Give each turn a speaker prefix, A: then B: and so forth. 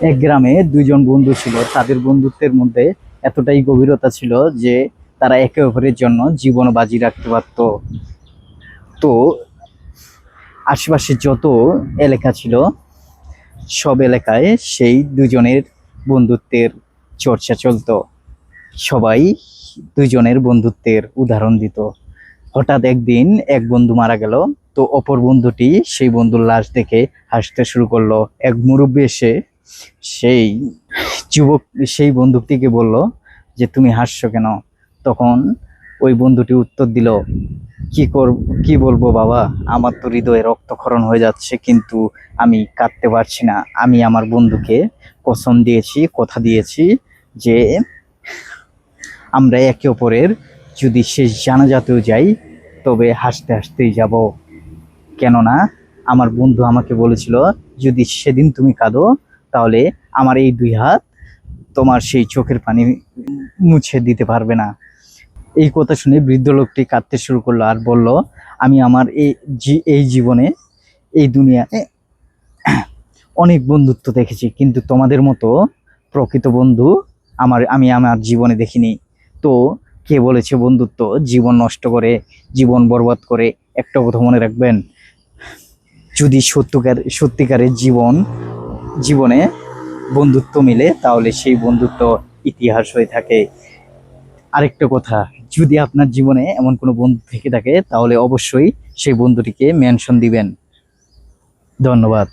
A: এক গ্রামে দুইজন বন্ধু ছিল। তাদের বন্ধুত্বের মধ্যে এতটাই গভীরতা ছিল যে তারা একে অপরের জন্য জীবন বাজি রাখতে পারত। তো আশেপাশে যত এলাকা ছিল সব এলাকায় সেই দুজনের বন্ধুত্বের চর্চা চলতো। সবাই দুজনের বন্ধুত্বের উদাহরণ দিত। হঠাৎ একদিন এক বন্ধু মারা গেল। তো অপর বন্ধুটি সেই বন্ধুর লাশ দেখে হাসতে শুরু করলো। এক মুরব্বী এসে সেই যুবক সেই বন্ধুটিকে বলল যে তুমি হাসছো কেন? তখন ওই বন্ধুটি উত্তর দিল, কি বলবো বাবা, আমার তো হৃদয়ে রক্তক্ষরণ হয়ে যাচ্ছে, কিন্তু আমি কাঁদতে পারছি না। আমি আমার বন্ধুকে কসম দিয়েছি, কথা দিয়েছি যে আমরা একে অপরের যদি শেষ জানাজাতেও যাই তবে হাসতে হাসতেই যাব। কেননা আমার বন্ধু আমাকে বলেছিল যদি সেদিন তুমি কাঁদো তাহলে আমার এই দুই হাত তোমার সেই চোখের পানি মুছে দিতে পারবে না। এই কথা শুনে বৃদ্ধ লোকটি কাঁদতে শুরু করলো আর বলল, আমি আমার এই জীবনে এই দুনিয়ায় অনেক বন্ধুত্ব দেখেছি, কিন্তু তোমাদের মতো প্রকৃত বন্ধু আমি আমার জীবনে দেখিনি। তো কে বলেছে বন্ধুত্ব জীবন নষ্ট করে, জীবন বরবাদ করে? একটা কথা মনে রাখবেন, যদি সত্যিকারের জীবনে বন্ধুত্ব মিলে তাহলে সেই বন্ধুত্ব ইতিহাস হয়ে থাকে। আরেকটা কথা, যদি আপনার জীবনে এমন কোনো বন্ধু থেকে থাকে তাহলে অবশ্যই সেই বন্ধুটিকে মেনশন দিবেন। ধন্যবাদ।